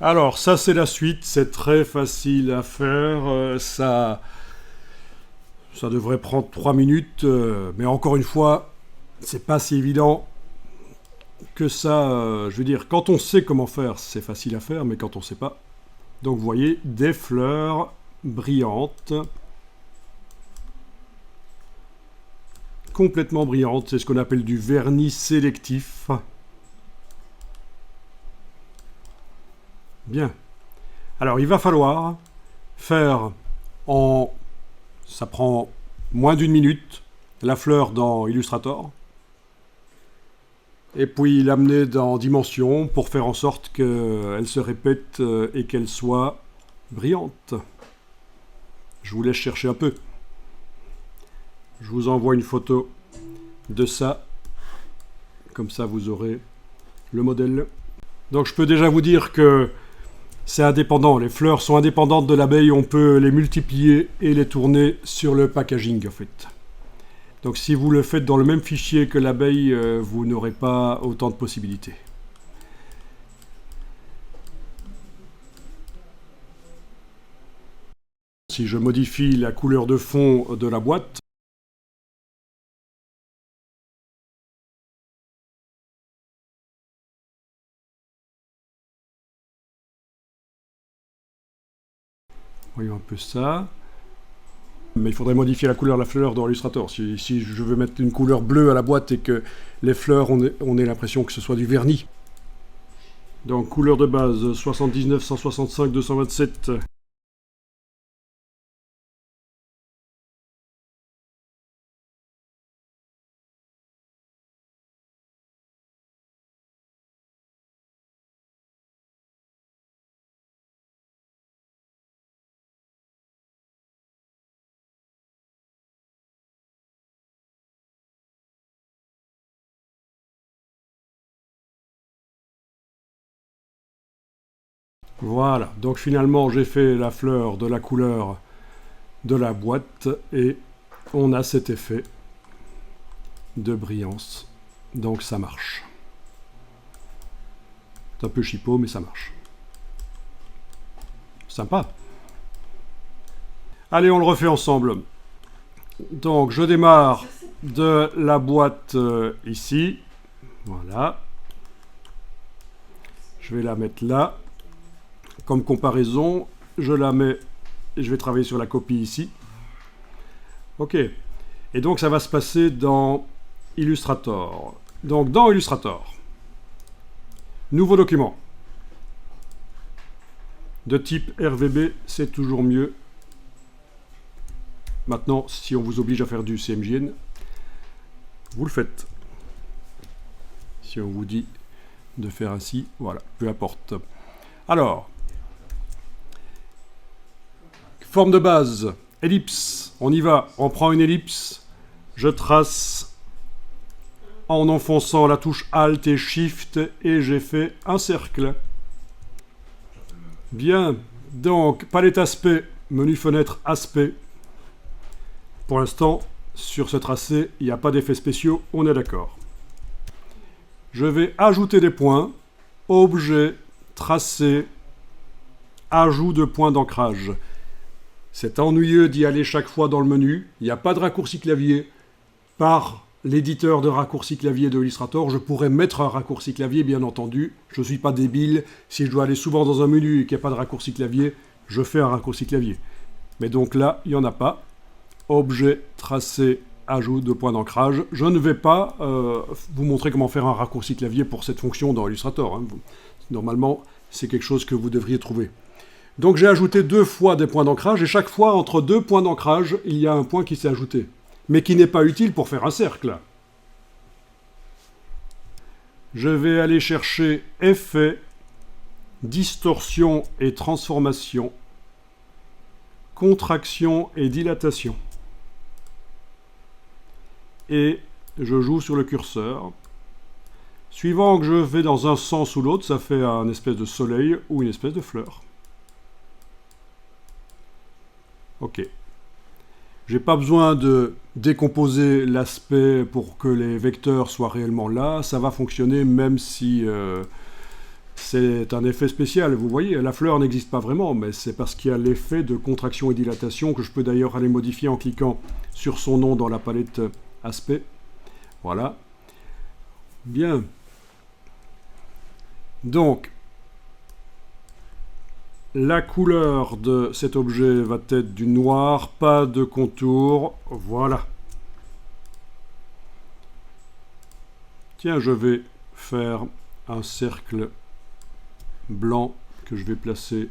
Alors, ça c'est la suite, c'est très facile à faire. Ça devrait prendre 3 minutes, mais encore une fois, c'est pas si évident que ça. Je veux dire, quand on sait comment faire, c'est facile à faire, mais quand on sait pas. Donc, vous voyez, des fleurs brillantes, complètement brillantes, c'est ce qu'on appelle du vernis sélectif. Bien. Alors, il va falloir faire en... Ça prend moins d'une minute, la fleur dans Illustrator, et puis l'amener dans Dimension pour faire en sorte qu'elle se répète et qu'elle soit brillante. Je vous laisse chercher un peu. Je vous envoie une photo de ça, comme ça vous aurez le modèle. Donc je peux déjà vous dire que c'est indépendant, les fleurs sont indépendantes de l'abeille, on peut les multiplier et les tourner sur le packaging en fait. Donc si vous le faites dans le même fichier que l'abeille, vous n'aurez pas autant de possibilités. Si je modifie la couleur de fond de la boîte, voyons un peu ça. Mais il faudrait modifier la couleur de la fleur dans Illustrator. Si je veux mettre une couleur bleue à la boîte et que les fleurs, on ait l'impression que ce soit du vernis. Donc couleur de base 79, 165, 227. Voilà, donc finalement j'ai fait la fleur de la couleur de la boîte et on a cet effet de brillance. Donc ça marche. C'est un peu chipot mais ça marche. Sympa. Allez, on le refait ensemble. Donc je démarre de la boîte ici. Voilà. Je vais la mettre là. Comme comparaison, je la mets et je vais travailler sur la copie ici. Ok. Et donc ça va se passer dans Illustrator. Donc dans Illustrator, nouveau document. De type RVB, c'est toujours mieux. Maintenant, si on vous oblige à faire du CMJN, vous le faites. Si on vous dit de faire ainsi, voilà, peu importe. Alors, forme de base, ellipse, on y va, on prend une ellipse, je trace en enfonçant la touche Alt et Shift et j'ai fait un cercle. Bien, donc palette aspect, menu fenêtre aspect. Pour l'instant, sur ce tracé, il n'y a pas d'effets spéciaux, on est d'accord. Je vais ajouter des points, objet, tracé, ajout de points d'ancrage. C'est ennuyeux d'y aller chaque fois dans le menu. Il n'y a pas de raccourci clavier. Par l'éditeur de raccourci clavier de Illustrator, je pourrais mettre un raccourci clavier, bien entendu. Je ne suis pas débile. Si je dois aller souvent dans un menu et qu'il n'y a pas de raccourci clavier, je fais un raccourci clavier. Mais donc là, il n'y en a pas. Objet, tracé, ajout de points d'ancrage. Je ne vais pas vous montrer comment faire un raccourci clavier pour cette fonction dans Illustrator. Normalement, c'est quelque chose que vous devriez trouver. Donc j'ai ajouté 2 fois des points d'ancrage, et chaque fois, entre 2 points d'ancrage, il y a un point qui s'est ajouté, mais qui n'est pas utile pour faire un cercle. Je vais aller chercher Effet, Distorsion et Transformation, Contraction et Dilatation. Et je joue sur le curseur. Suivant que je vais dans un sens ou l'autre, ça fait un espèce de soleil ou une espèce de fleur. Ok. J'ai pas besoin de décomposer l'aspect pour que les vecteurs soient réellement là. Ça va fonctionner même si C'est un effet spécial, vous voyez, la fleur n'existe pas vraiment, mais c'est parce qu'il y a l'effet de contraction et dilatation que je peux d'ailleurs aller modifier en cliquant sur son nom dans la palette aspect. Voilà. Bien. Donc, la couleur de cet objet va être du noir, pas de contour. Voilà. Tiens, je vais faire un cercle blanc que je vais placer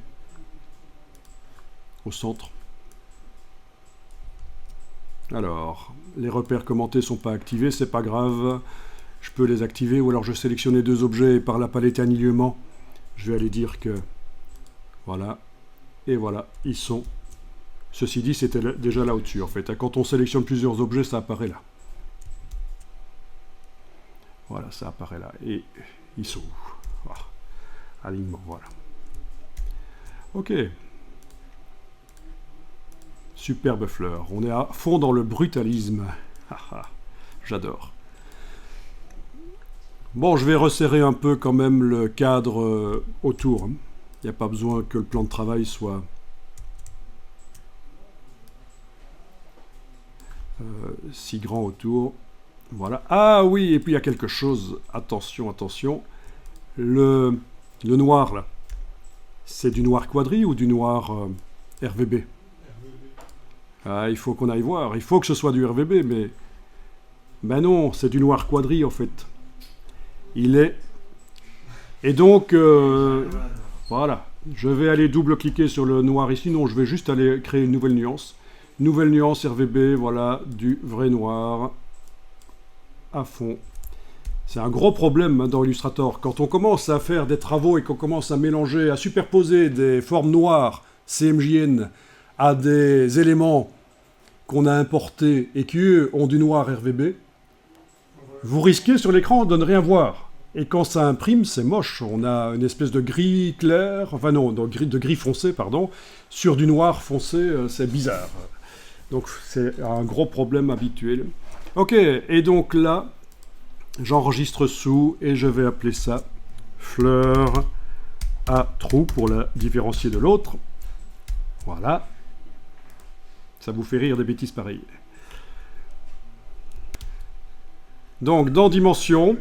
au centre. Alors, les repères commentés ne sont pas activés, c'est pas grave. Je peux les activer, ou alors je sélectionne les deux objets et par la palette alignement, je vais aller dire que voilà, et voilà, ils sont. Ceci dit, c'était déjà là au-dessus en fait. Quand on sélectionne plusieurs objets, ça apparaît là. Voilà, ça apparaît là. Et ils sont où? Voilà. Alignement, voilà. Ok. Superbe fleur. On est à fond dans le brutalisme. J'adore. Bon, je vais resserrer un peu quand même le cadre autour. Il n'y a pas besoin que le plan de travail soit si grand autour. Voilà. Ah oui, et puis il y a quelque chose. Attention, attention. Le noir, là, c'est du noir quadri ou du noir RVB? Ah, il faut qu'on aille voir. Il faut que ce soit du RVB, mais... Ben non, c'est du noir quadri, en fait. Il est... Et donc, voilà. Je vais aller double-cliquer sur le noir ici. Non, je vais juste aller créer une nouvelle nuance. Nouvelle nuance RVB, voilà, du vrai noir. À fond. C'est un gros problème dans Illustrator. Quand on commence à faire des travaux et qu'on commence à mélanger, à superposer des formes noires, CMJN, à des éléments qu'on a importés et qui, eux, ont du noir RVB, vous risquez sur l'écran de ne rien voir. Et quand ça imprime, c'est moche. On a une espèce de gris clair, enfin non, de gris foncé, pardon, sur du noir foncé, c'est bizarre. Donc c'est un gros problème habituel. Ok, et donc là, j'enregistre sous et je vais appeler ça fleur à trou pour la différencier de l'autre. Voilà. Ça vous fait rire des bêtises pareilles. Donc dans dimension,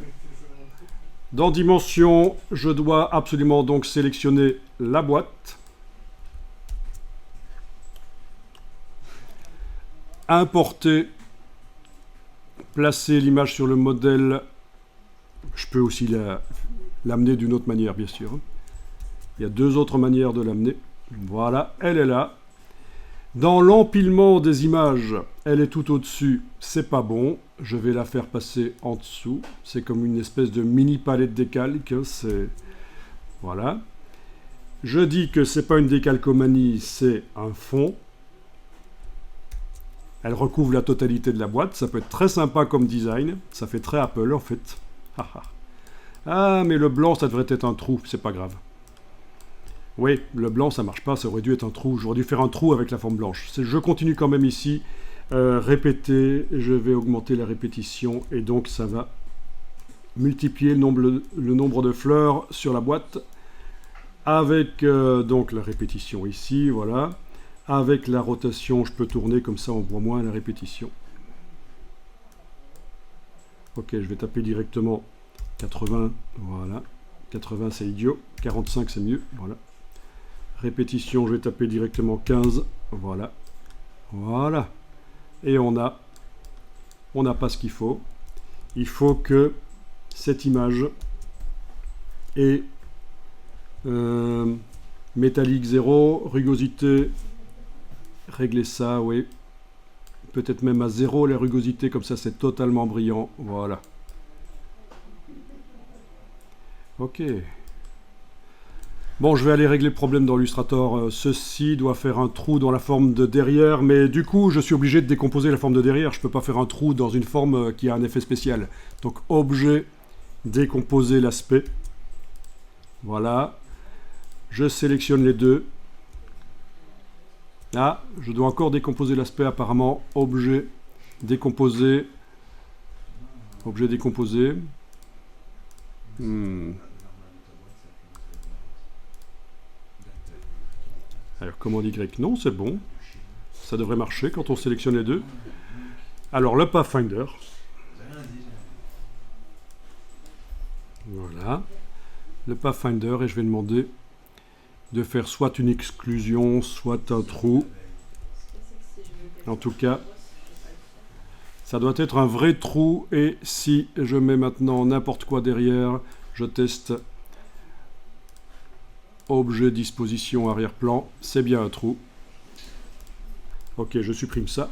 je dois absolument donc sélectionner la boîte. Importer, placer l'image sur le modèle. Je peux aussi l'amener d'une autre manière, bien sûr. Il y a deux autres manières de l'amener. Voilà, elle est là. Dans l'empilement des images, elle est tout au-dessus, c'est pas bon. Je vais la faire passer en dessous. C'est comme une espèce de mini palette décalque. C'est... Voilà. Je dis que c'est pas une décalcomanie, c'est un fond. Elle recouvre la totalité de la boîte. Ça peut être très sympa comme design. Ça fait très Apple, en fait. Ah, mais le blanc, ça devrait être un trou. C'est pas grave. Oui, le blanc, ça marche pas. Ça aurait dû être un trou. J'aurais dû faire un trou avec la forme blanche. Je continue quand même ici. Répéter. Je vais augmenter la répétition. Et donc, ça va multiplier le nombre de fleurs sur la boîte. Avec donc la répétition ici. Voilà. Avec la rotation, je peux tourner, comme ça on voit moins la répétition. Ok, je vais taper directement 80, voilà. 80 c'est idiot, 45 c'est mieux, voilà. Répétition, je vais taper directement 15, voilà. Voilà. Et on n'a pas ce qu'il faut. Il faut que cette image ait métallique 0, rugosité... Régler ça, oui. Peut-être même à 0 la rugosité, comme ça c'est totalement brillant. Voilà. Ok. Bon, je vais aller régler le problème dans Illustrator. Ceci doit faire un trou dans la forme de derrière, mais du coup, je suis obligé de décomposer la forme de derrière. Je ne peux pas faire un trou dans une forme qui a un effet spécial. Donc, objet, décomposer l'aspect. Voilà. Je sélectionne les deux. Ah, je dois encore décomposer l'aspect apparemment. Objet, décomposer. Objet décomposé. Alors, commande Y, non, c'est bon. Ça devrait marcher quand on sélectionne les deux. Alors, le Pathfinder. Voilà. Le Pathfinder, et je vais demander de faire soit une exclusion, soit un trou. En tout cas, ça doit être un vrai trou, et si je mets maintenant n'importe quoi derrière, je teste objet disposition arrière-plan, c'est bien un trou. Ok, je supprime ça.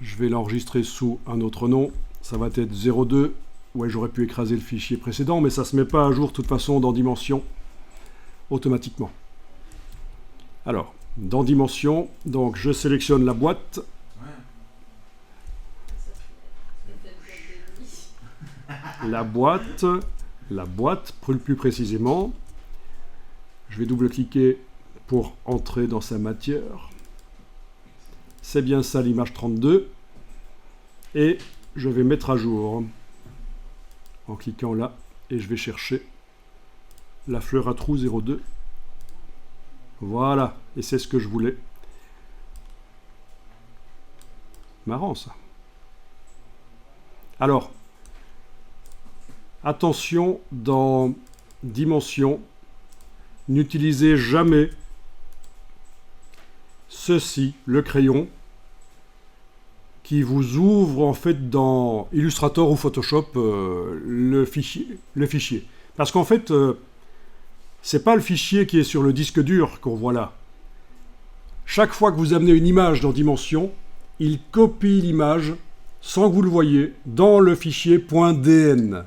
Je vais l'enregistrer sous un autre nom. Ça va être 02. Ouais, j'aurais pu écraser le fichier précédent, mais ça ne se met pas à jour de toute façon dans Dimension automatiquement. Alors, dans Dimension, donc je sélectionne la boîte. La boîte, plus précisément. Je vais double-cliquer pour entrer dans sa matière. C'est bien ça l'image 32. Et je vais mettre à jour en cliquant là. Et je vais chercher la fleur à trou 02. Voilà. Et c'est ce que je voulais. Marrant ça. Alors, attention dans Dimension. N'utilisez jamais ceci, le crayon, qui vous ouvre en fait dans Illustrator ou Photoshop le fichier. Parce qu'en fait, c'est pas le fichier qui est sur le disque dur qu'on voit là. Chaque fois que vous amenez une image dans Dimension, il copie l'image, sans que vous le voyez, dans le fichier .dn.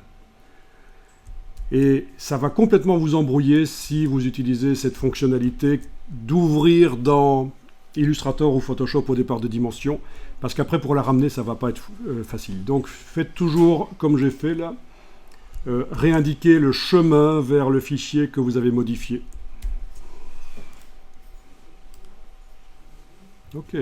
Et ça va complètement vous embrouiller si vous utilisez cette fonctionnalité d'ouvrir dans Illustrator ou Photoshop au départ de Dimension, parce qu'après pour la ramener ça va pas être facile. Donc faites toujours comme j'ai fait là, réindiquer le chemin vers le fichier que vous avez modifié. Ok.